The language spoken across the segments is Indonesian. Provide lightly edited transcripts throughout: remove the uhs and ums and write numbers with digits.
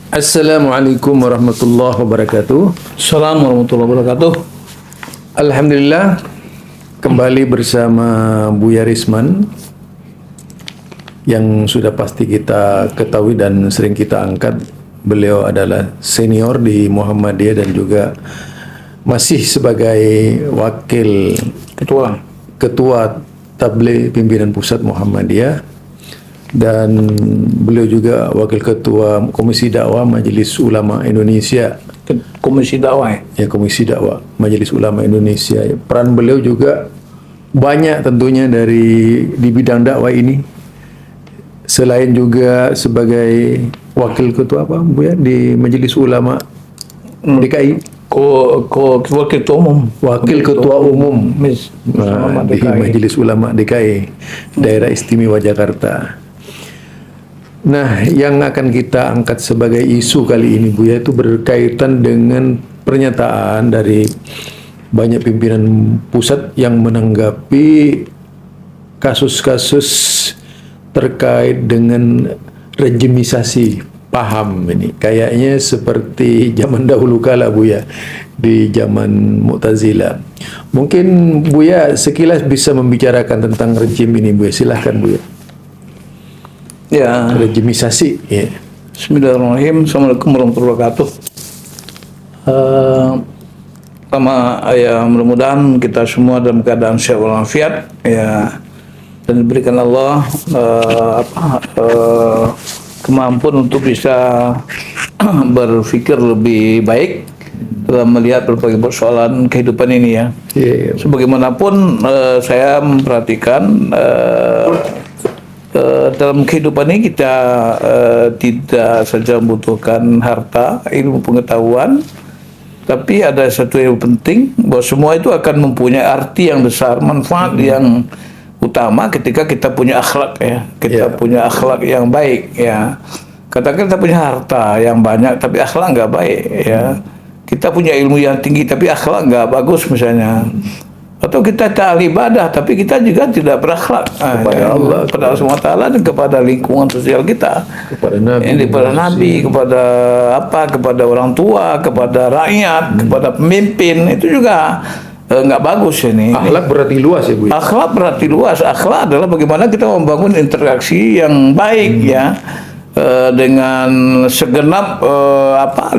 Assalamualaikum warahmatullahi wabarakatuh. Assalamualaikum warahmatullahi wabarakatuh. Alhamdulillah kembali bersama Buya Risman yang sudah pasti kita ketahui dan sering kita angkat. Beliau adalah senior di Muhammadiyah dan juga masih sebagai wakil ketua Tabligh Pimpinan Pusat Muhammadiyah, dan beliau juga wakil ketua Komisi Dakwah Majelis Ulama Indonesia. Komisi dakwah. Ya, Komisi Dakwah Majelis Ulama Indonesia. Peran beliau juga banyak tentunya di bidang dakwah ini. Selain juga sebagai wakil ketua Bu ya di Majelis Ulama DKI. Wakil ketua umum. Wakil ketua umum di Majelis Ulama DKI Daerah Istimewa Jakarta. Nah, yang akan kita angkat sebagai isu kali ini Bu ya, itu berkaitan dengan pernyataan dari banyak pimpinan pusat yang menanggapi kasus-kasus terkait dengan rejimisasi paham ini. Kayaknya seperti zaman dahulu kala Bu ya, di zaman Mu'tazilah. Mungkin Bu ya sekilas bisa membicarakan tentang rejim ini Bu ya. Silahkan Bu ya. Ya. Rejimisasi. Ya. Bismillahirrahmanirrahim. Assalamualaikum warahmatullahi wabarakatuh. Mudah-mudahan kita semua dalam keadaan sehat walafiat ya, dan diberikan Allah kemampuan untuk bisa berpikir lebih baik dalam melihat berbagai persoalan kehidupan ini ya. Sebagaimanapun saya memperhatikan dalam kehidupan ini kita tidak saja membutuhkan harta, ilmu pengetahuan, tapi ada satu yang penting, bahwa semua itu akan mempunyai arti yang besar, manfaat yang utama ketika kita punya akhlak ya. Kita punya akhlak yang baik ya. Katakan kita punya harta yang banyak tapi akhlak nggak baik ya. Kita punya ilmu yang tinggi tapi akhlak nggak bagus misalnya. Atau kita ahli ibadah tapi kita juga tidak berakhlak kepada Allah, kepada Allah SWT, dan kepada lingkungan sosial kita, kepada Nabi, kepada orang tua, kepada rakyat, kepada pemimpin. Itu juga nggak bagus ini. Akhlak berarti luas ya Bu. Akhlak berarti luas. Akhlak adalah bagaimana kita membangun interaksi yang baik ya, dengan segenap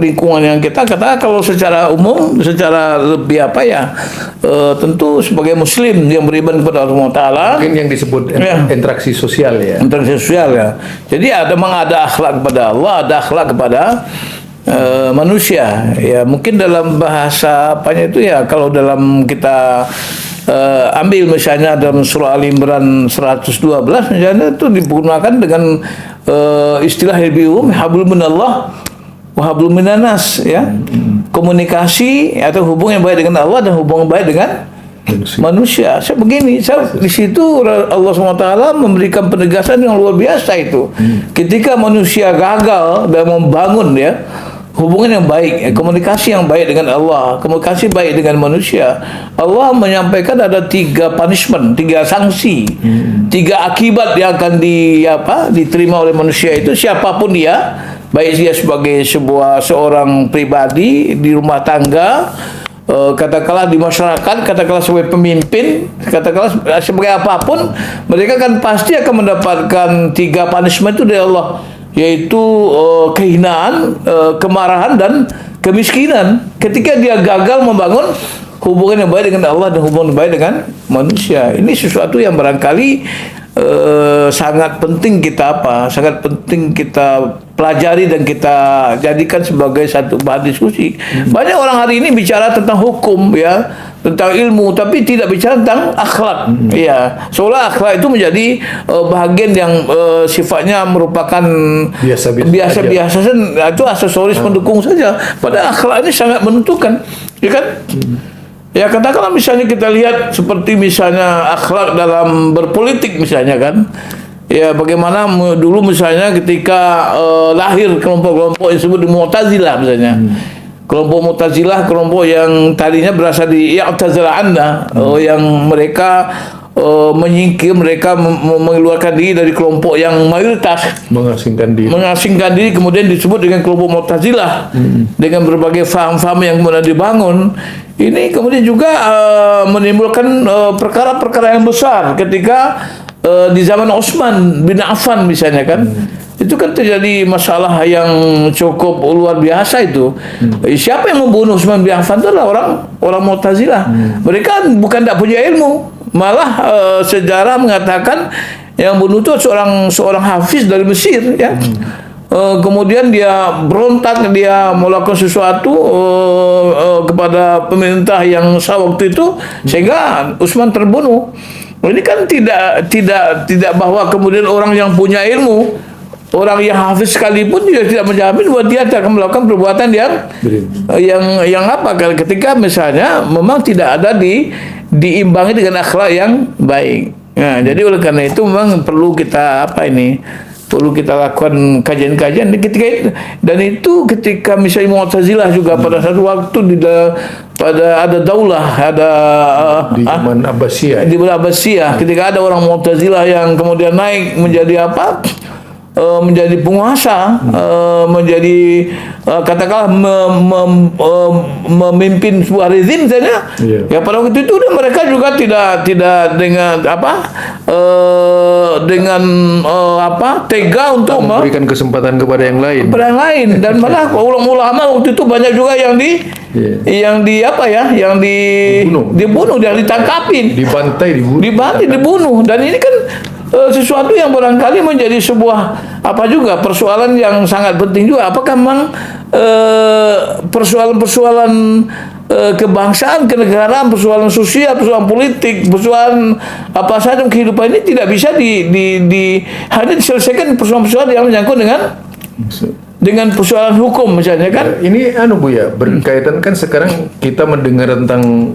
lingkungan yang kita katakan. Kalau secara umum, secara lebih tentu sebagai muslim yang beriman kepada Allah Taala, mungkin yang disebut interaksi sosial ya. Interaksi sosial ya. Jadi ada akhlak kepada Allah, ada akhlak kepada manusia ya. Mungkin dalam bahasa itu ya, kalau dalam kita ambil misalnya dalam surah Al Imran 112 misalnya, itu digunakan dengan istilah hablum minallah wa hablum minanas ya. Komunikasi atau hubungan yang baik dengan Allah dan hubungan baik dengan manusia. Di situ Allah SWT memberikan penegasan yang luar biasa itu. Ketika manusia gagal dalam membangun ya hubungan yang baik, komunikasi yang baik dengan Allah, komunikasi baik dengan manusia, Allah menyampaikan ada 3 punishment, 3 sanksi, 3 akibat yang akan diterima oleh manusia itu, siapapun dia, baik dia sebagai seorang pribadi di rumah tangga, katakanlah di masyarakat, katakanlah sebagai pemimpin, katakanlah sebagai apapun, mereka kan pasti akan mendapatkan 3 punishment itu dari Allah, yaitu kehinaan, kemarahan, dan kemiskinan ketika dia gagal membangun hubungan yang baik dengan Allah dan hubungan yang baik dengan manusia. Ini sesuatu yang barangkali sangat penting kita pelajari dan kita jadikan sebagai satu bahan diskusi. Banyak orang hari ini bicara tentang hukum ya, tentang ilmu, tapi tidak bicara tentang akhlak ya. Seolah akhlak itu menjadi bahagian yang sifatnya merupakan biasa-biasa saja, itu aksesoris pendukung saja. Padahal akhlak ini sangat menentukan, ya kan? Ya, katakanlah misalnya kita lihat seperti misalnya akhlak dalam berpolitik misalnya kan. Ya, bagaimana dulu misalnya ketika lahir kelompok-kelompok yang disebut Mu'tazilah misalnya. Kelompok Mu'tazilah, kelompok yang tadinya berasal di I'tazilah Anda, yang mereka menyingkir, mereka mengeluarkan diri dari kelompok yang mayoritas, mengasingkan diri, kemudian disebut dengan kelompok Mu'tazilah dengan berbagai faham-faham yang kemudian dibangun. Ini kemudian juga menimbulkan perkara-perkara yang besar ketika di zaman Utsman bin Affan misalnya kan. Itu kan terjadi masalah yang cukup luar biasa itu. Siapa yang membunuh Utsman bin Affan itu adalah orang Mu'tazilah. Mereka bukan tak punya ilmu, malah sejarah mengatakan yang bunuh itu seorang hafiz dari Mesir ya. Kemudian dia berontak, dia melakukan sesuatu kepada pemerintah yang sah waktu itu sehingga Utsman terbunuh. Ini kan tidak bahwa kemudian orang yang punya ilmu, orang yang hafiz sekalipun juga tidak menjamin bahwa dia akan melakukan perbuatan yang apa, ketika misalnya memang tidak ada diimbangi dengan akhlak yang baik. Nah, jadi oleh karena itu memang perlu kita perlu kita lakukan kajian-kajian dan itu ketika misalnya Mu'tazilah juga pada satu waktu pada ada daulah, di zaman Abbasiyah. Di Abbasiyah ketika ada orang Mu'tazilah yang kemudian naik menjadi menjadi penguasa, menjadi katakanlah memimpin sebuah rezim saja. Ya pada waktu itu mereka juga tidak dengan tega untuk memberikan kesempatan kepada yang lain. Dan malah ulama waktu itu banyak juga yang dibunuh, yang ditangkapin, dibunuh. Dan ini kan sesuatu yang barangkali menjadi sebuah persoalan yang sangat penting juga. Apakah memang persoalan kebangsaan, kenegaraan, persoalan sosial, persoalan politik, persoalan apa saja kehidupan ini tidak bisa hanya diselesaikan persoalan-persoalan yang menyangkut dengan persoalan hukum misalnya kan. Ini Bu ya, berkaitan kan sekarang kita mendengar tentang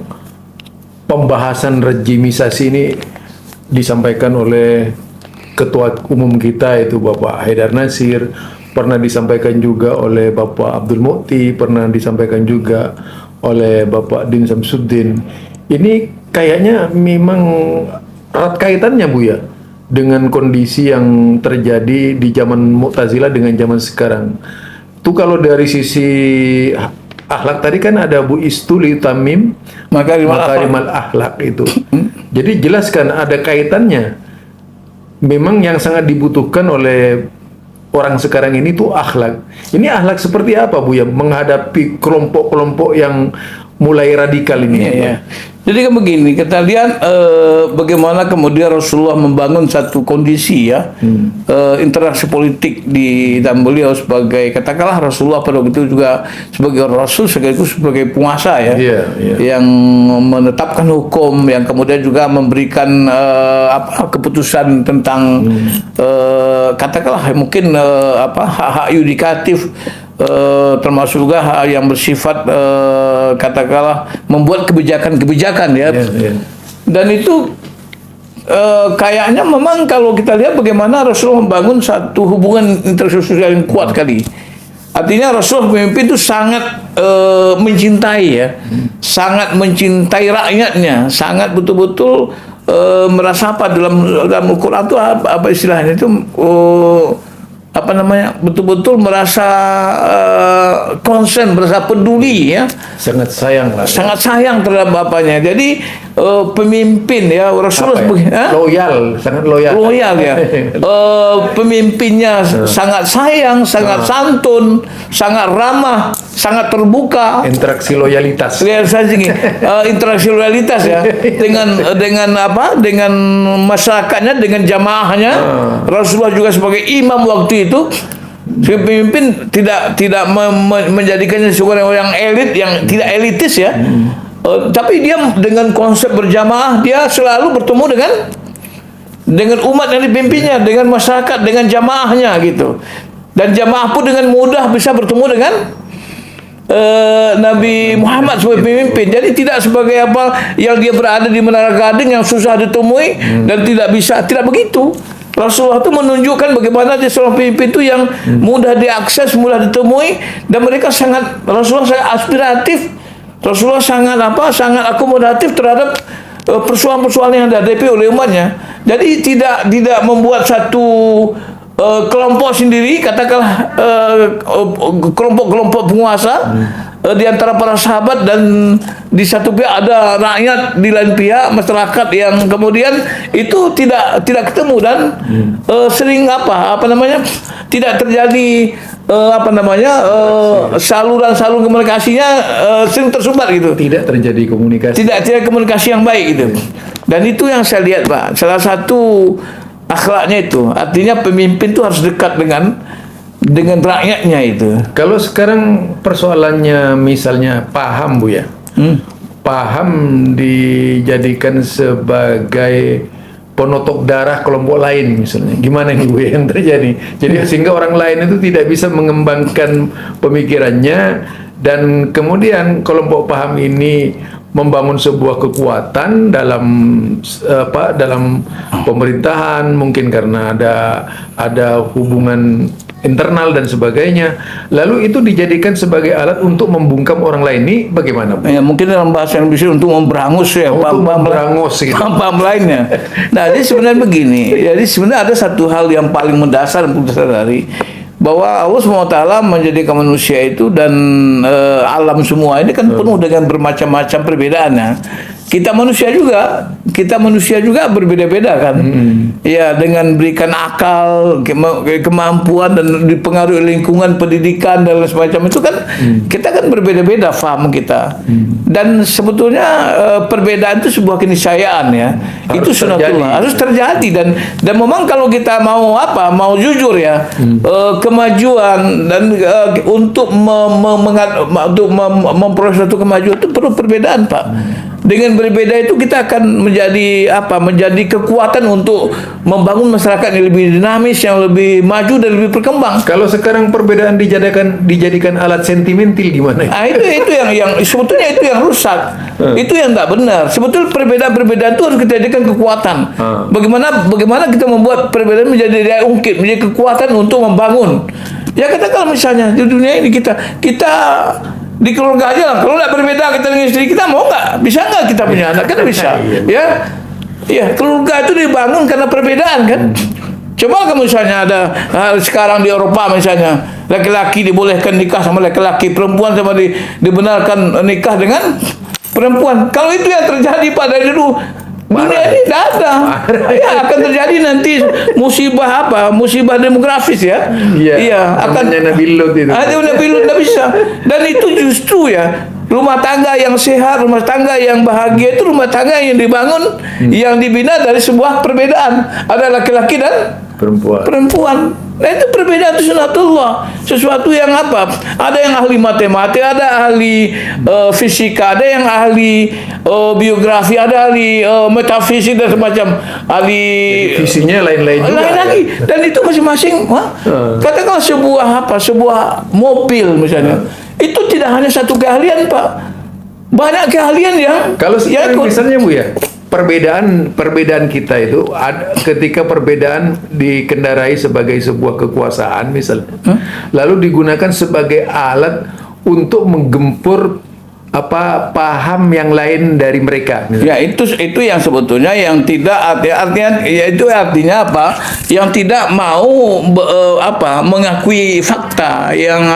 pembahasan rejimisasi ini disampaikan oleh Ketua Umum kita itu Bapak Haidar Nasir, pernah disampaikan juga oleh Bapak Abdul Mukti, pernah disampaikan juga oleh Bapak Din Samsuddin. Ini kayaknya memang erat kaitannya Bu ya dengan kondisi yang terjadi di zaman Mu'tazilah dengan zaman sekarang. Itu kalau dari sisi akhlak tadi kan ada Bu Istuli Tamim Makarimal Akhlak itu. Jadi jelaskan ada kaitannya. Memang yang sangat dibutuhkan oleh orang sekarang ini tuh akhlak. Ini akhlak seperti apa Bu ya menghadapi kelompok-kelompok yang mulai radikal ini? Ya. Jadi kan begini, kita lihat bagaimana kemudian Rasulullah membangun satu kondisi ya, interaksi politik di dalam beliau sebagai katakanlah Rasulullah pada waktu itu juga sebagai Rasul sekaligus sebagai penguasa ya, yang menetapkan hukum, yang kemudian juga memberikan keputusan tentang katakanlah mungkin hak-hak yudikatif. Termasuk juga hal yang bersifat katakanlah membuat kebijakan-kebijakan ya. Dan itu kayaknya memang kalau kita lihat bagaimana Rasulullah membangun satu hubungan intersosial yang kuat kali. Artinya Rasulullah pemimpin itu sangat mencintai ya, sangat mencintai rakyatnya, sangat betul-betul merasa dalam Al-Quran itu apa istilahnya itu betul-betul merasa konsen, merasa peduli ya, sangat sayang terhadap bapaknya. Jadi pemimpin ya Rasulullah loyal, sangat loyal ya. Pemimpinnya sangat sayang, sangat santun, sangat ramah, sangat terbuka. Interaksi loyalitas ya dengan masyarakatnya, dengan jamaahnya. Rasulullah juga sebagai imam waktu itu, pemimpin tidak menjadikannya sebagai orang elit yang tidak elitis ya. Tapi dia dengan konsep berjamaah, dia selalu bertemu dengan umat yang dipimpinnya, dengan masyarakat, dengan jamaahnya gitu. Dan jamaah pun dengan mudah bisa bertemu dengan Nabi Muhammad sebagai pemimpin. Jadi tidak sebagai yang dia berada di Menara Gading yang susah ditemui dan tidak begitu. Rasulullah itu menunjukkan bagaimana dia seorang pemimpin itu yang mudah diakses, mudah ditemui, dan mereka Rasulullah sangat aspiratif. Rasulullah sangat akomodatif terhadap persoalan-persoalan yang dihadapi oleh umatnya. Jadi tidak membuat satu kelompok sendiri, katakanlah kelompok-kelompok penguasa di antara para sahabat, dan di satu pihak ada rakyat, di lain pihak masyarakat yang kemudian itu tidak ketemu, dan sering apa namanya, tidak terjadi saluran komunikasinya sering tersumbat gitu. Tidak terjadi komunikasi. Tidak komunikasi yang baik gitu. Dan itu yang saya lihat, Pak. Salah satu akhlaknya itu, artinya pemimpin itu harus dekat dengan rakyatnya itu. Kalau sekarang persoalannya misalnya paham, Bu ya. Paham dijadikan sebagai penotok darah kelompok lain misalnya. Gimana nih, Bu, yang terjadi? Jadi sehingga orang lain itu tidak bisa mengembangkan pemikirannya, dan kemudian kelompok paham ini membangun sebuah kekuatan dalam dalam pemerintahan, mungkin karena ada hubungan internal dan sebagainya. Lalu itu dijadikan sebagai alat untuk membungkam orang lain. Ini bagaimana, Bu? Ya, mungkin dalam bahasa yang bisa untuk memberangus ya, paham lainnya. Nah, jadi sebenarnya begini. Jadi sebenarnya ada satu hal yang paling mendasar untuk disadari, bahwa Allah SWT menjadikan manusia itu dan alam semua ini kan penuh dengan bermacam-macam perbedaannya. Kita manusia juga berbeda-beda kan. Ya, dengan berikan akal, kemampuan, dan dipengaruhi lingkungan, pendidikan dan lain semacam itu kan, kita kan berbeda-beda faham kita. Dan sebetulnya perbedaan itu sebuah keniscayaan ya. Itu sunatullah, harus terjadi, dan memang kalau kita mau jujur ya, kemajuan dan untuk memperoleh suatu kemajuan itu perlu perbedaan, Pak. Dengan berbeda itu kita akan menjadi kekuatan untuk membangun masyarakat yang lebih dinamis, yang lebih maju dan lebih berkembang. Kalau sekarang perbedaan dijadikan alat sentimental gimana? Nah, itu yang sebetulnya itu yang rusak. Itu yang tidak benar. Sebetulnya perbedaan itu harus kita jadikan kekuatan. Bagaimana kita membuat perbedaan menjadi daya ungkit, menjadi kekuatan untuk membangun. Ya, katakan misalnya di dunia ini kita di keluarga aja lah, kalau nggak berbeda kita dengan istri kita, mau nggak, bisa nggak kita punya anak, kan bisa. Ya, keluarga itu dibangun karena perbedaan kan. Coba kalau misalnya ada sekarang di Eropa misalnya, laki-laki dibolehkan nikah sama laki-laki, perempuan sama dibenarkan nikah dengan perempuan. Kalau itu yang terjadi pada dulu, dunia ini tidak ada. Ya, akan terjadi nanti musibah demografis ya. Iya, akan Nabi Lut itu. Nabi Lut tidak bisa. Dan itu justru ya, rumah tangga yang sehat, rumah tangga yang bahagia itu rumah tangga yang dibangun, yang dibina dari sebuah perbedaan. Ada laki-laki dan perempuan. Nah, itu perbedaan itu sunatullah. Sesuatu yang ada yang ahli matematika, ada ahli fisika, ada yang ahli biografi, ada ahli metafisik dan semacam ahli visinya lain-lain juga. Lain lagi. Dan itu masing-masing katakanlah sebuah mobil misalnya. Itu tidak hanya satu keahlian, Pak. Banyak keahlian yang kalau misalnya, Bu ya, perbedaan kita itu ketika perbedaan dikendarai sebagai sebuah kekuasaan misalnya, lalu digunakan sebagai alat untuk menggempur paham yang lain dari mereka misalnya. Ya, itu yang sebetulnya yang tidak artinya apa? Yang tidak mau mengakui fakta, yang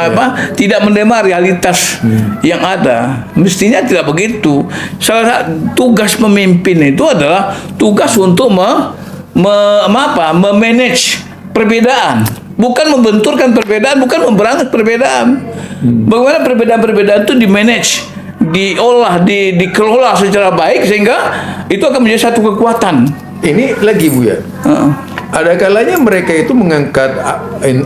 tidak menerima realitas yang ada. Mestinya tidak begitu. Salah satu tugas pemimpin itu adalah tugas untuk memanage perbedaan, bukan membenturkan perbedaan, bukan memberangus perbedaan. Bagaimana perbedaan-perbedaan itu dimanage, diolah, dikelola secara baik sehingga itu akan menjadi satu kekuatan. Ini lagi, Bu ya. Ada kalanya mereka itu mengangkat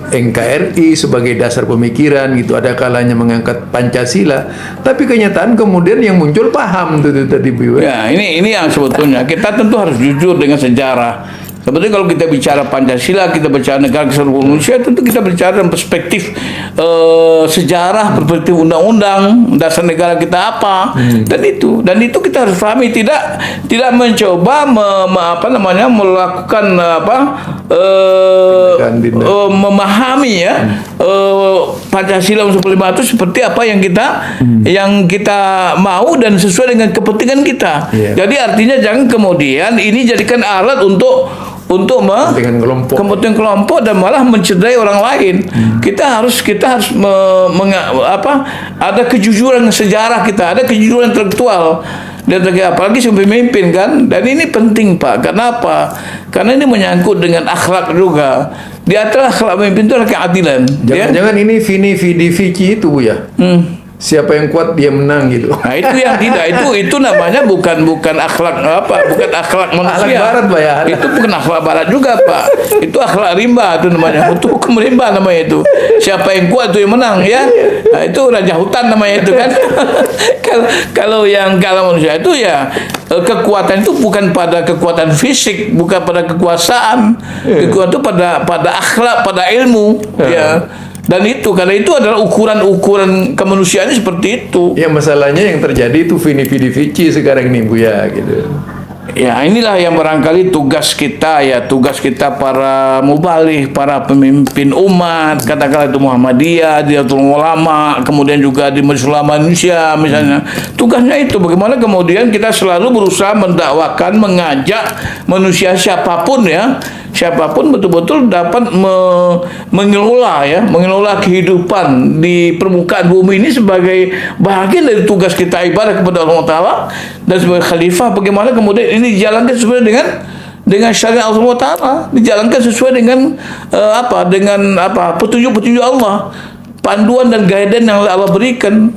NKRI sebagai dasar pemikiran gitu, ada kalanya mengangkat Pancasila, tapi kenyataan kemudian yang muncul paham tuh tadi, Bu. Ya, ini yang sebetulnya kita tentu harus jujur dengan sejarah. Yang penting kalau kita bicara Pancasila, kita bicara negara kesatuan Indonesia, tentu kita bicara dalam perspektif sejarah, perspektif undang-undang, dasar negara kita apa, dan itu kita harus pahami, tidak mencoba melakukan memahami ya Pancasila 45 itu seperti apa yang kita mau dan sesuai dengan kepentingan kita. Jadi artinya jangan kemudian ini jadikan alat untuk kepentingan kelompok dan malah mencederai orang lain. Kita harus ada kejujuran sejarah kita, ada kejujuran intelektual. Dan apalagi sebagai pemimpin kan, dan ini penting Pak. Kenapa? Karena ini menyangkut dengan akhlak juga. Di antara akhlak pemimpin itu adalah keadilan. Jangan-jangan ini vini vidi vici itu Bu ya. Siapa yang kuat dia menang gitu. Nah itu yang tidak, itu namanya bukan akhlak bukan akhlak manusia. Akhlak barat Pak ya. Itu bukan akhlak barat juga Pak. Itu akhlak rimba itu namanya. Itu hukum rimba namanya itu. Siapa yang kuat itu yang menang ya. Nah, itu raja hutan namanya itu kan. kalau manusia itu ya kekuatan itu bukan pada kekuatan fisik, bukan pada kekuasaan. Kekuatan itu pada akhlak, pada ilmu ya. Dan karena itu adalah ukuran kemanusiaan seperti itu. Ya masalahnya yang terjadi itu vini vidi vici sekarang ini Bu ya gitu. Ya inilah yang barangkali tugas kita para mubaligh, para pemimpin umat, katakanlah itu Muhammadiyah, Nahdlatul Ulama, kemudian juga di Majelis Ulama Indonesia misalnya. Tugasnya itu bagaimana kemudian kita selalu berusaha mendakwakan, mengajak manusia siapapun betul-betul dapat mengelola kehidupan di permukaan bumi ini sebagai bagian dari tugas kita ibadah kepada Allah Taala, dan sebagai khalifah bagaimana kemudian ini dijalankan sesuai dengan syariat Allah Taala, dijalankan sesuai dengan petunjuk-petunjuk Allah, panduan dan guidance yang Allah berikan.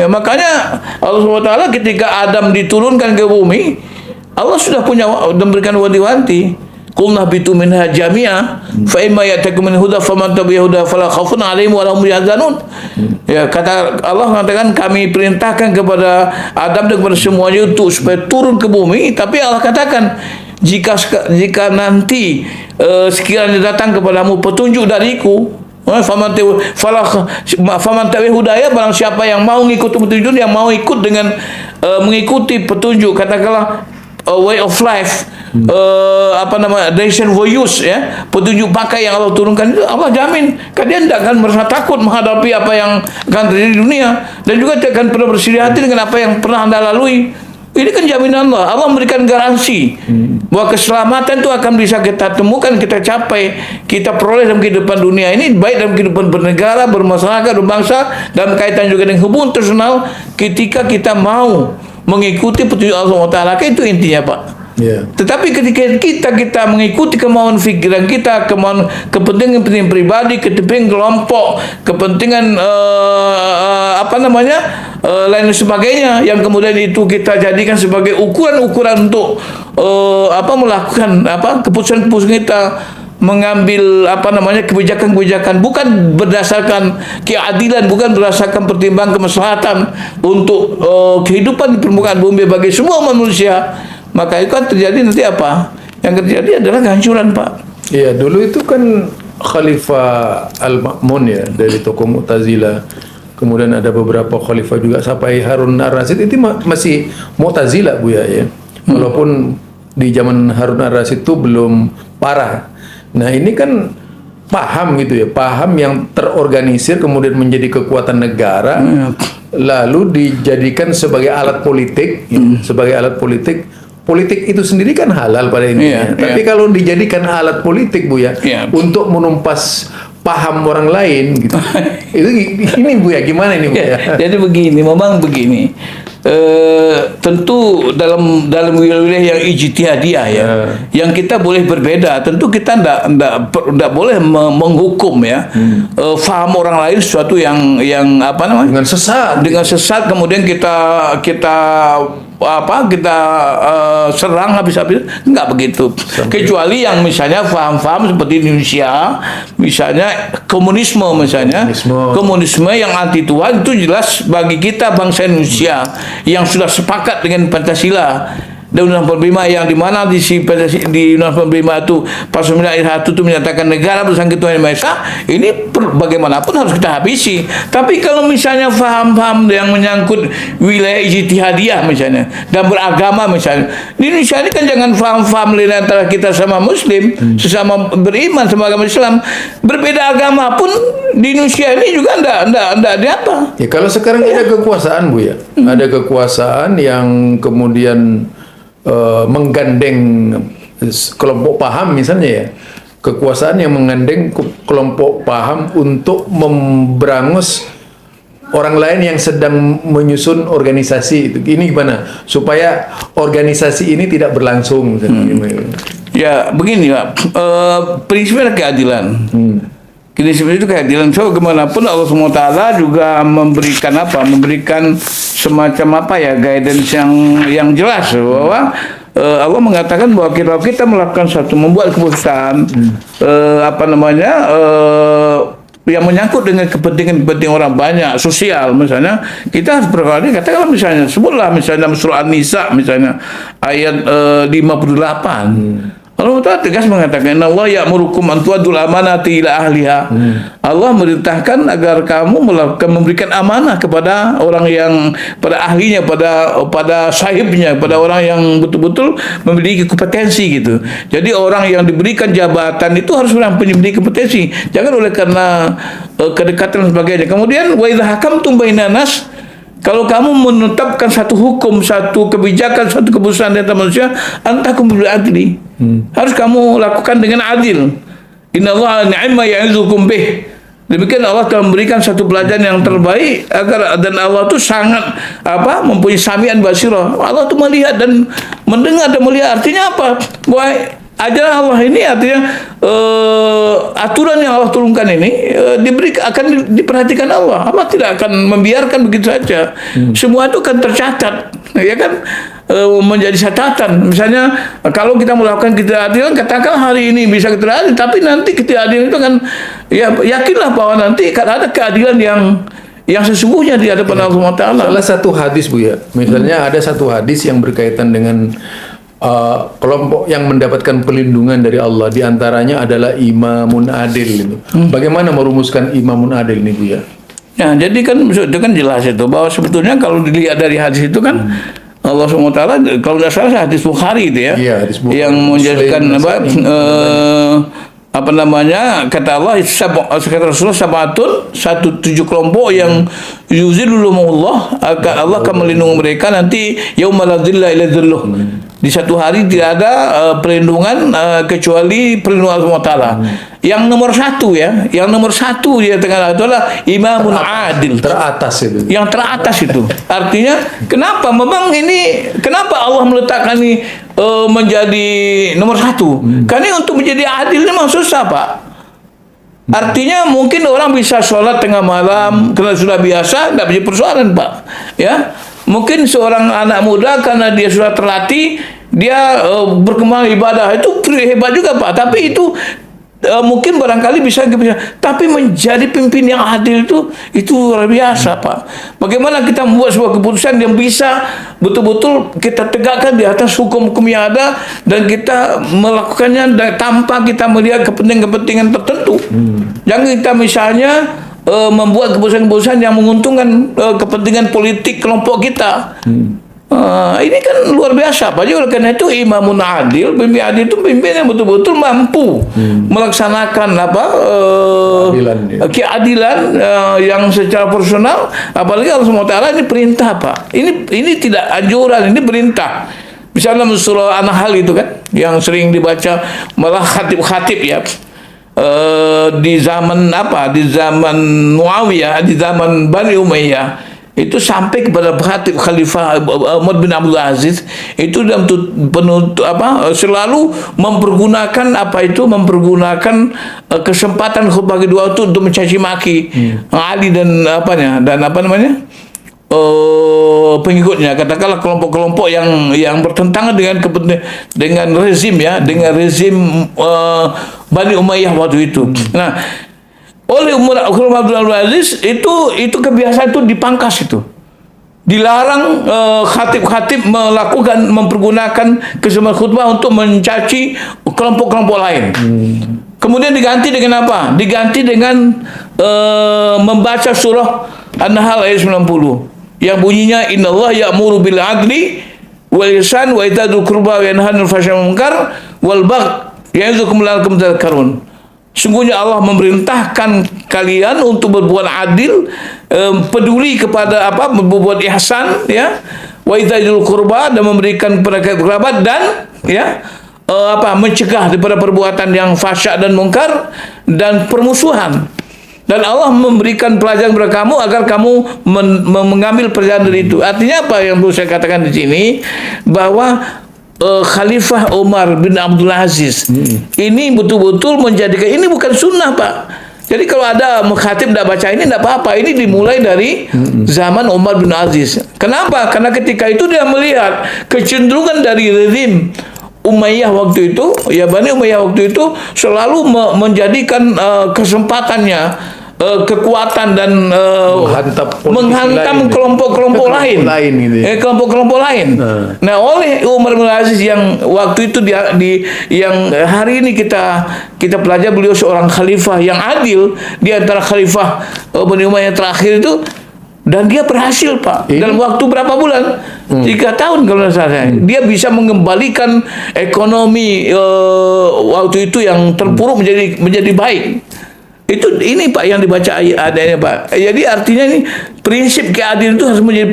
Makanya Allah SWT ketika Adam diturunkan ke bumi, Allah sudah memberikan wanti-wanti. Qulna bitu minha jami'a fa imma ya'takum min huda faman tabi'a huda fala khaufun 'alaihim wa lahum yahzanun. Ya, kata Allah mengatakan kami perintahkan kepada Adam dan kepada semuanya itu supaya turun ke bumi, tapi Allah katakan jika nanti sekiranya datang kepadamu petunjuk dariku, faman tabi'a hudaya, barang siapa yang mau mengikuti petunjuk, yang mau ikut dengan mengikuti petunjuk, katakanlah way of life, direction for use ya, petunjuk pakai yang Allah turunkan itu, Allah jamin kalian tidak akan merasa takut menghadapi apa yang akan terjadi di dunia, dan juga tidak akan pernah bersedih hati dengan apa yang pernah Anda lalui. Ini kan jaminan Allah. Allah memberikan garansi bahwa keselamatan itu akan bisa kita temukan, kita capai, kita peroleh dalam kehidupan dunia ini, baik dalam kehidupan bernegara, bermasyarakat, berbangsa, dalam kaitan juga dengan hubungan personal, ketika kita mau mengikuti petunjuk Allah Taala. Itu intinya Pak. Tetapi ketika kita mengikuti kemauan pikiran kita, kemauan kepentingan pribadi, kepentingan kelompok, kepentingan lain sebagainya, yang kemudian itu kita jadikan sebagai ukuran-ukuran untuk melakukan keputusan-keputusan kita, mengambil kebijakan-kebijakan bukan berdasarkan keadilan, bukan berdasarkan pertimbangan kemaslahatan untuk kehidupan di permukaan bumi bagi semua manusia, maka itu kan terjadi nanti apa? Yang terjadi adalah kehancuran Pak. Iya, dulu itu kan Khalifah Al-Ma'mun ya, dari tokoh Mu'tazilah. Kemudian ada beberapa khalifah juga sampai Harun Ar-Rasyid, itu masih Mu'tazilah Bu ya. Walaupun di zaman Harun Ar-Rasyid itu belum parah. Nah ini kan paham gitu ya, paham yang terorganisir kemudian menjadi kekuatan negara, lalu dijadikan sebagai alat politik, sebagai alat politik. Politik itu sendiri kan halal pada intinya. Tapi kalau dijadikan alat politik Bu ya, untuk menumpas paham orang lain gitu. Ini Bu ya, gimana ini Bu ya? Jadi memang begini. Tentu dalam wilayah yang ijtihadiyah ya, yang kita boleh berbeda. Tentu kita tidak boleh menghukum ya, faham orang lain sesuatu yang dengan sesat kemudian kita serang habis-habis, enggak begitu. Kecuali yang misalnya faham-faham seperti Indonesia, misalnya komunisme yang anti Tuhan, itu jelas bagi kita bangsa Indonesia yang sudah sepakat dengan Pancasila, dan Undang-Undang 45 yang di mana di Undang-Undang 45 itu pasal 9 ayat 1 itu menyatakan negara bersangkut Tuhan Yang Maha Esa, ini bagaimanapun harus kita habisi. Tapi kalau misalnya faham-faham yang menyangkut wilayah ijtihadiyah misalnya dan beragama misalnya, di Indonesia ini kan jangan faham-faham antara kita sama Muslim, sesama beriman sama agama Islam, berbeda agama pun di Indonesia ini juga enggak ada apa. Ya kalau sekarang ada kekuasaan Bu ya, ada kekuasaan yang kemudian menggandeng kelompok paham misalnya ya, kekuasaan yang menggandeng kelompok paham untuk memberangus orang lain yang sedang menyusun organisasi itu. Ini gimana supaya organisasi ini tidak berlangsung? Ya begini Pak, prinsipnya keadilan. Prinsip itu keadilan. So bagaimanapun Allah SWT juga memberikan apa? Memberikan semacam apa ya? Guidance yang jelas bahwa Allah mengatakan bahwa kita melakukan membuat keputusan yang menyangkut dengan kepentingan orang banyak, sosial misalnya, kita harus berkali katakanlah misalnya, sebutlah misalnya surah An-Nisa misalnya ayat 58. Allah Ta'ala tegas mengatakan, Allah ya'murukum an tu'addul amanati ila ahliha. Allah merintahkan agar kamu memberikan amanah kepada orang yang, pada ahlinya, pada sahibnya, pada orang yang betul-betul memiliki kompetensi gitu. Jadi orang yang diberikan jabatan itu harus memiliki kompetensi. Jangan oleh karena kedekatan dan sebagainya. Kemudian wa idza hakamtum bainan nas, kalau kamu menetapkan satu hukum, satu kebijakan, satu keputusan di antara manusia, antakum bil adli. Harus kamu lakukan dengan adil. Innallaha ni'ma ya'izukum bih. Demikian Allah telah memberikan satu pelajaran yang terbaik agar, dan Allah itu sangat mempunyai sami'an basirah. Allah itu melihat dan mendengar dan melihat. Artinya apa? Bahwa ajaran Allah ini artinya aturan yang Allah turunkan ini akan diperhatikan Allah. Allah tidak akan membiarkan begitu saja. Semua itu akan tercatat, ya kan? Menjadi catatan. Misalnya kalau kita melakukan ketidakadilan, katakan hari ini bisa ketidakadilan, tapi nanti ketidakadilan itu kan, ya yakinlah bahwa nanti akan ada keadilan yang sesungguhnya di hadapan Allah SWT. Salah satu hadis Bu ya, misalnya ada satu hadis yang berkaitan dengan kelompok yang mendapatkan perlindungan dari Allah, diantaranya adalah imamun adil itu. Bagaimana merumuskan imamun adil ini Bu ya? Ya, jadi kan itu kan jelas itu bahwa sebetulnya kalau dilihat dari hadis itu kan Allah SWT, kalau tidak salah hadis Bukhari itu ya, iya, hadis Bukhari, yang menjadikan kata Allah, kata Rasulullah, sabatun, 17 kelompok yang yuzilluhumullah, Allah akan melindungi mereka nanti yaumala dzilla ila dzilluh. Di satu hari tidak ada perlindungan kecuali perlindungan Allah SWT. Yang nomor satu ya, di tengah itu adalah imamun adil. Teratas itu. Yang teratas itu. Artinya kenapa? Memang ini kenapa Allah meletakkan ini menjadi nomor satu? Karena untuk menjadi adil ini memang susah Pak. Artinya mungkin orang bisa sholat tengah malam karena sudah biasa, tidak punya persoalan Pak. Ya. Mungkin seorang anak muda karena dia sudah terlatih, dia berkembang ibadah, itu hebat juga Pak. Tapi itu mungkin barangkali bisa, tapi menjadi pimpin yang adil itu luar biasa Pak. Bagaimana kita membuat sebuah keputusan yang bisa betul-betul kita tegakkan di atas hukum-hukum yang ada, dan kita melakukannya tanpa kita melihat kepentingan-kepentingan tertentu. Jangan kita misalnya membuat keputusan-keputusan yang menguntungkan kepentingan politik kelompok kita. Ini kan luar biasa Pak. Jadi oleh karena itu imamun adil, pemimpin adil itu pemimpin yang betul-betul mampu melaksanakan keadilan yang secara personal. Apalagi Allah SWT ini perintah Pak. Ini tidak anjuran, ini perintah. Misalnya surah An-Nahl itu kan yang sering dibaca malah khatib-khatib ya. Di zaman di zaman Muawiyah, di zaman Bani Umayyah, itu sampai kepada Khalifah Umar bin Abdul Aziz, itu dalam selalu mempergunakan kesempatan khutbah kedua itu untuk mencaci maki Ali dan pengikutnya, katakanlah kelompok-kelompok yang bertentangan dengan rezim Bani Umayyah waktu itu. Nah, oleh Umar bin Abdul Aziz itu kebiasaan itu dipangkas itu. dilarang khatib-khatib mempergunakan kesempatan khutbah untuk mencaci kelompok-kelompok lain. Kemudian diganti dengan apa? Diganti dengan membaca surah An-Nahl ayat 90 yang bunyinya innallaha ya'muru bil adli wal ihsan wa ita'il qurba wa yanha 'anil fahsya'i wal munkar wal baghi ya'izukum la'allakum tadhakkarun. Sungguhnya Allah memerintahkan kalian untuk berbuat adil, peduli kepada berbuat ihsan, ya, wa ita'il qurba, dan memberikan kepada kerabat, dan ya mencegah daripada perbuatan yang fahsya dan mungkar dan permusuhan. Dan Allah memberikan pelajaran kepada kamu agar kamu mengambil pelajaran dari itu. Artinya apa yang perlu saya katakan di sini, bahwa Khalifah Umar bin Abdul Aziz ini betul-betul menjadikan ini bukan sunnah, Pak. Jadi kalau ada khatib tidak baca ini tidak apa-apa. Ini dimulai dari zaman Umar bin Aziz. Kenapa? Karena ketika itu dia melihat kecenderungan dari rezim Umayyah waktu itu, ya Bani Umayyah waktu itu selalu menjadikan kesempatannya, kekuatan dan menghantam kelompok-kelompok lain, gitu ya. Kelompok-kelompok lain. Nah, oleh Umar bin Aziz yang waktu itu yang hari ini kita pelajari, beliau seorang khalifah yang adil di antara khalifah Bani Umayyah terakhir itu. Dan dia berhasil, Pak. Dalam waktu berapa bulan? 3 tahun kalau tidak salah. Dia bisa mengembalikan ekonomi waktu itu yang terpuruk menjadi baik. Ini Pak yang dibaca adanya, Pak. Jadi artinya ini prinsip keadilan itu harus menjadi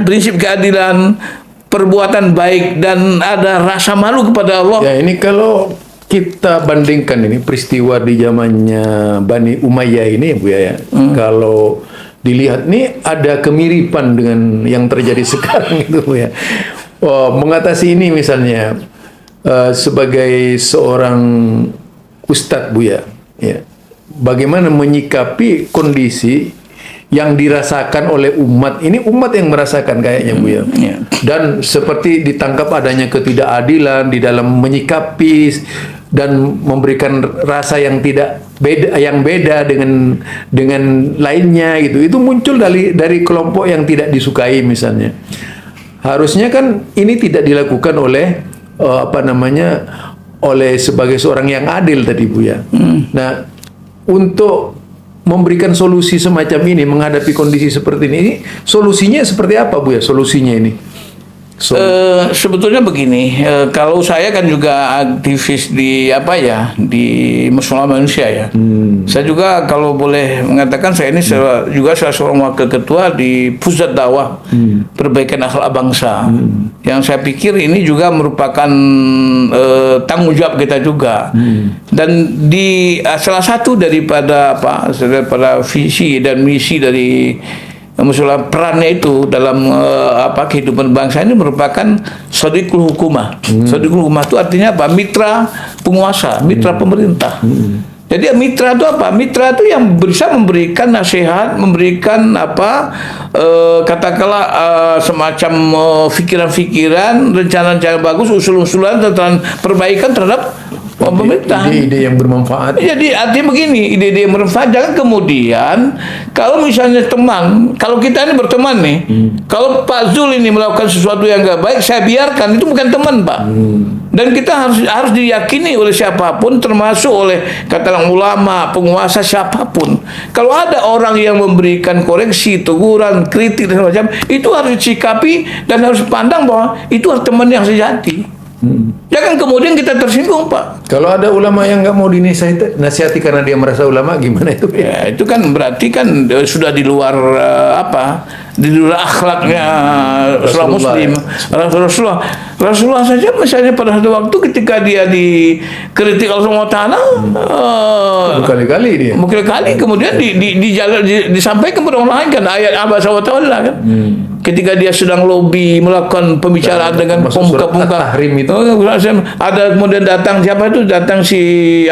prinsip keadilan, perbuatan baik, dan ada rasa malu kepada Allah. Ya, ini kalau kita bandingkan ini peristiwa di zamannya Bani Umayyah ini, Bu ya. Kalau dilihat nih ada kemiripan dengan yang terjadi sekarang itu, Bu ya. Mengatasi ini misalnya sebagai seorang ustadz, Bu ya, bagaimana menyikapi kondisi yang dirasakan oleh umat ini, umat yang merasakan kayaknya, Bu ya. Dan seperti ditangkap adanya ketidakadilan di dalam menyikapi dan memberikan rasa yang beda dengan lainnya gitu. Itu muncul dari kelompok yang tidak disukai misalnya. Harusnya kan ini tidak dilakukan oleh oleh sebagai seorang yang adil tadi, Bu ya. Nah, untuk memberikan solusi semacam ini menghadapi kondisi seperti ini, solusinya seperti apa, Bu ya? Solusinya ini? Sebetulnya begini, kalau saya kan juga aktivis di di Muslim Manusia ya. Saya juga kalau boleh mengatakan saya ini juga salah seorang wakil ketua di Pusat Dakwah Perbaikan Akhlak Bangsa. Yang saya pikir ini juga merupakan tanggung jawab kita juga. Dan di salah satu daripada visi dan misi dari Musyawarah perannya itu dalam kehidupan bangsa ini merupakan sadiqul hukumah. Sadiqul hukumah itu artinya apa? Mitra penguasa, mitra pemerintah. Jadi mitra itu apa? Mitra itu yang bisa memberikan nasihat, memberikan katakanlah semacam pikiran-pikiran, rencana-rencana bagus, usul-usulan tentang perbaikan terhadap pemerintah. Ide-ide yang bermanfaat. Jadi artinya begini, ide-ide yang bermanfaat. Jangan kemudian kalau misalnya teman, kalau kita ini berteman nih, kalau Pak Zul ini melakukan sesuatu yang nggak baik, saya biarkan, itu bukan teman, Pak. Dan kita harus diyakini oleh siapapun, termasuk oleh katakanlah ulama, penguasa, siapapun. Kalau ada orang yang memberikan koreksi, teguran, kritik dan macam, itu harus disikapi dan harus pandang bahwa itu adalah teman yang sejati. Jangan kemudian kita tersinggung, Pak. Kalau ada ulama yang nggak mau dinasihati karena dia merasa ulama, gimana itu? Ya, itu kan berarti kan sudah di luar di luar akhlaknya seorang Muslim. Rasulullah saja misalnya pada satu waktu ketika dia dikritik Allah SWT, berkali-kali kemudian disampaikan kepada orang lain kan ayat Abasa wa Tawalla kan. Ketika dia sedang lobby melakukan pembicaraan dengan pemuka-pemuka itu, ada kemudian datang si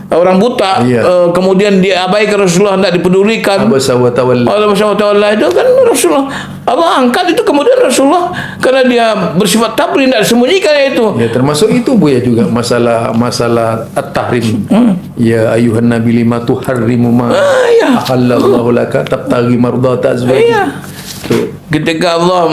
orang buta, kemudian diabaikan Rasulullah, tidak dipedulikan. Abasa wa Tawalla itu kan Rasulullah Allah angkat itu, kemudian Rasulullah karena dia bersifat tabri tidak sembunyikan itu. Ya, termasuk itu, Bu ya, juga masalah at-tahrim. Ya ayuhan nabi lima tuharrimu ma ahallallahu laka tabtaghi mardata azwajik. Ketika Allah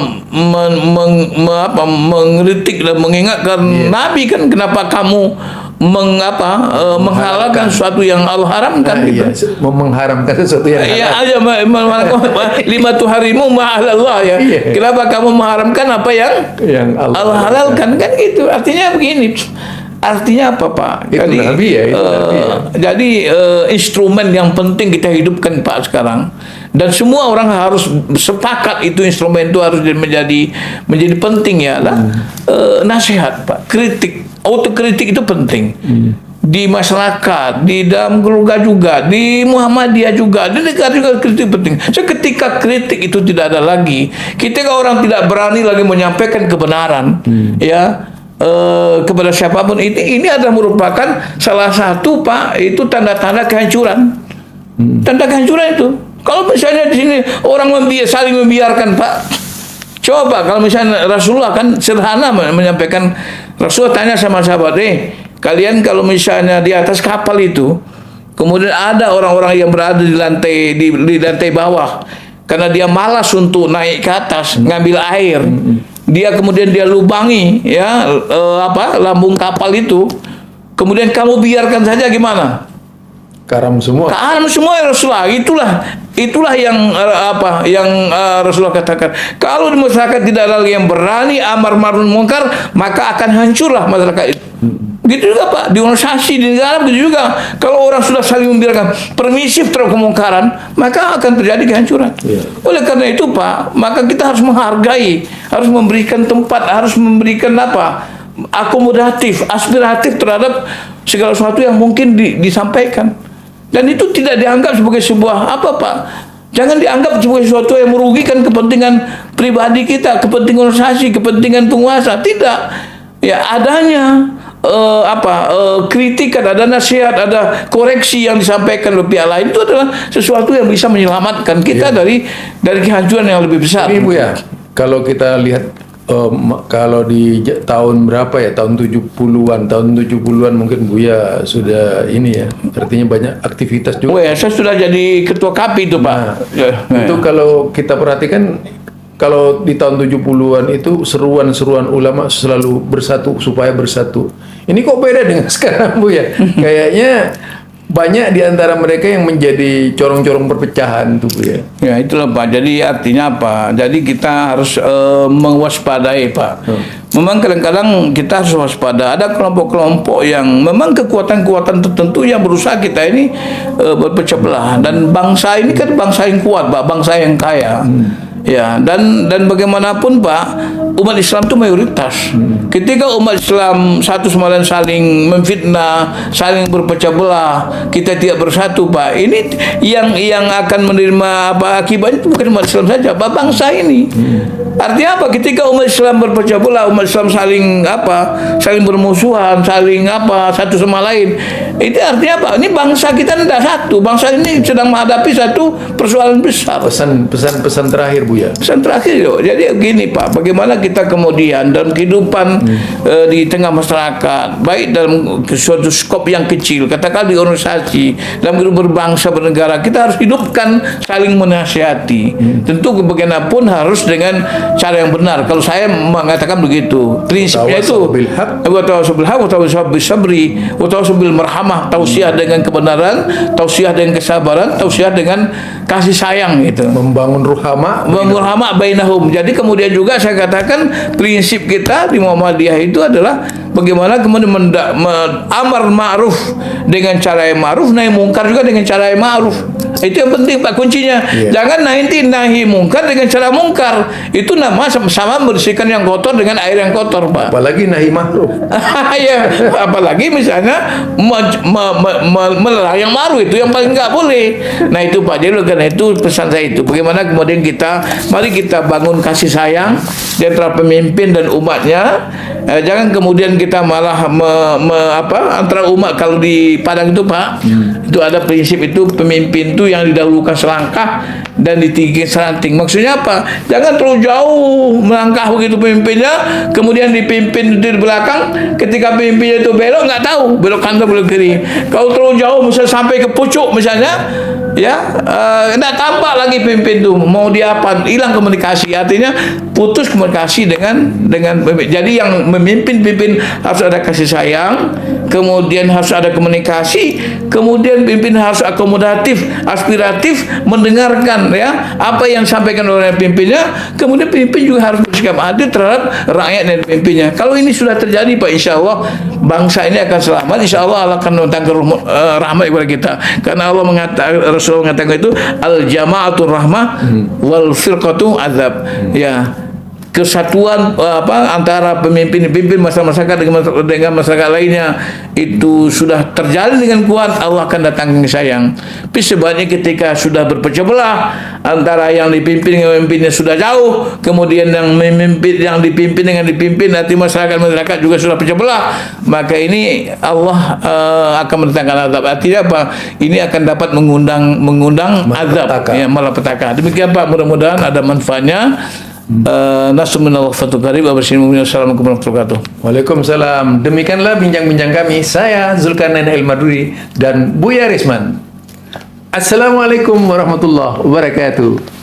mengkritik dan mengingatkan Nabi kan, kenapa kamu menghalalkan sesuatu yang Allah haramkan gitu. Mengharamkan sesuatu yang halal. Iya aja lima harimu ma'alallah ya. Kenapa kamu mengharamkan apa yang Allah halalkan kan gitu. Artinya begini. Artinya apa Pak? Itu Nabi ya. Jadi instrumen yang penting kita hidupkan Pak sekarang. Dan semua orang harus sepakat itu instrumen itu harus menjadi penting ya lah. Nasihat Pak, kritik, autokritik itu penting. Di masyarakat, di dalam keluarga juga, di Muhammadiyah juga, di negara juga kritik penting. Seketika kritik itu tidak ada lagi, ketika orang tidak berani lagi menyampaikan kebenaran, ya. Kepada siapapun ini adalah merupakan salah satu Pak, itu tanda-tanda kehancuran. Tanda kehancuran itu. Kalau misalnya di sini orang saling membiarkan Pak. Coba kalau misalnya Rasulullah kan sederhana menyampaikan. Rasulullah tanya sama sahabat, kalian kalau misalnya di atas kapal itu, kemudian ada orang-orang yang berada di lantai bawah, karena dia malas untuk naik ke atas ngambil air. Dia kemudian dia lubangi ya lambung kapal itu. Kemudian kamu biarkan saja gimana? Karam semua Ya Rasulullah. Itulah yang Rasulullah katakan. Kalau di masyarakat tidak ada yang berani amar ma'ruf munkar, maka akan hancurlah masyarakat itu. Gitu juga Pak, di organisasi, di negara begitu juga. Kalau orang sudah saling membiarkan permisif terhadap kemungkaran, maka akan terjadi kehancuran. Oleh karena itu Pak, maka kita harus menghargai, harus memberikan tempat, harus memberikan akomodatif, aspiratif terhadap segala sesuatu yang mungkin disampaikan. Dan itu tidak dianggap sebagai sebuah Pak. Jangan dianggap sebagai sesuatu yang merugikan kepentingan pribadi kita, kepentingan organisasi, kepentingan penguasa. Tidak. Ya adanya kritikan, ada nasihat, ada koreksi yang disampaikan oleh pihak lain, itu adalah sesuatu yang bisa menyelamatkan kita dari kehancuran yang lebih besar. Ini Bu ya, kalau kita lihat kalau di tahun berapa ya, tahun 70-an mungkin Buya sudah ini ya, artinya banyak aktivitas juga. Saya sudah jadi ketua KAPI itu Pak. Itu kalau kita perhatikan, kalau di tahun 70-an itu seruan-seruan ulama selalu bersatu supaya bersatu. Ini kok beda dengan sekarang Bu ya? Kayaknya banyak di antara mereka yang menjadi corong-corong perpecahan tuh Bu ya. Ya itulah Pak. Jadi artinya apa? Jadi kita harus mewaspadai Pak. Memang kadang-kadang kita harus waspada. Ada kelompok-kelompok yang memang kekuatan-kekuatan tertentu yang berusaha kita ini berpecah belah. Dan bangsa ini kan bangsa yang kuat Pak, bangsa yang kaya. Ya, dan bagaimanapun Pak, umat Islam itu mayoritas. Ketika umat Islam satu sama lain saling memfitnah, saling berpecah belah, kita tidak bersatu Pak. Ini yang akan menerima akibatnya itu bukan umat Islam saja, Pak, bangsa ini. Artinya apa? Ketika umat Islam berpecah belah, umat Islam saling bermusuhan, saling satu sama lain. Itu artinya apa? Ini bangsa kita tidak satu. Bangsa ini sedang menghadapi satu persoalan besar. Pesan terakhir Bu ya. Pesan terakhir yo. Jadi gini Pak, bagaimana kita kemudian dalam kehidupan di tengah masyarakat, baik dalam suatu skop yang kecil, katakan di organisasi, dalam kehidupan berbangsa bernegara, kita harus hidupkan saling menasihati. Tentu bagaimanapun harus dengan cara yang benar. Kalau saya mengatakan begitu, prinsipnya itu wa tawassaw bil haq wa tawassaw bis sabri wa tawassaw bil marhamah, tausiah dengan kebenaran, tausiah dengan kesabaran, tausiah dengan kasih sayang itu. Membangun ruhama bainahum. Jadi kemudian juga saya katakan prinsip kita di Muhammadiyah itu adalah bagaimana kemudian amar ma'ruf dengan cara yang ma'ruf, nahi mungkar juga dengan cara yang ma'ruf. Itu yang penting Pak, kuncinya. Jangan nahi mungkar dengan cara mungkar. Itu sama membersihkan yang kotor dengan air yang kotor Pak. Apalagi nahi ma'ruf. Ya, apalagi misalnya melarang yang ma'ruf, itu yang paling nggak boleh. Nah itu Pak, jadi karena itu pesan saya itu, bagaimana kemudian mari kita bangun kasih sayang di antara pemimpin dan umatnya. Jangan kemudian kita malah antara umat. Kalau di Padang itu Pak, itu ada prinsip itu, pemimpin itu yang didahulukan selangkah dan ditinggi seranting. Maksudnya apa? Jangan terlalu jauh melangkah begitu pemimpinnya, kemudian dipimpin di belakang. Ketika pemimpinnya itu belok, nggak tahu belok kanan belok kiri. Kalau terlalu jauh misalnya sampai ke pucuk misalnya, tidak tampak lagi pemimpin itu mau dia apa, hilang komunikasi, artinya putus komunikasi dengan pemimpin. Jadi yang memimpin harus ada kasih sayang, kemudian harus ada komunikasi, kemudian pemimpin harus akomodatif, aspiratif, mendengarkan ya apa yang disampaikan oleh pemimpinnya, kemudian pemimpin juga harus bersikap adil terhadap rakyat dan pemimpinnya. Kalau ini sudah terjadi Pak, insya Allah bangsa ini akan selamat, insya Allah Allah akan mendatangkan rahmat kepada kita, karena Allah mengatakan, Rasul mengatakan itu al jama'atul rahmah wal firqatu azab. Ya, kesatuan antara pemimpin masyarakat dengan masyarakat lainnya itu sudah terjalin dengan kuat, Allah akan datangkan sayang. Tapi sebaliknya ketika sudah berpecah belah antara yang dipimpin dengan pemimpinnya sudah jauh, kemudian yang dipimpin dengan dipimpin, nanti masyarakat juga sudah pecah belah, maka ini Allah akan mendatangkan azab. Artinya apa? Ini akan dapat mengundang azab, ya, malapetaka. Demikian Pak, mudah-mudahan ada manfaatnya. Assalamualaikum warahmatullahi wabarakatuh. Waalaikumsalam. Demikianlah bincang-bincang kami. Saya Zulkarnain El-Maduri dan Buya Risman. Assalamualaikum warahmatullahi wabarakatuh.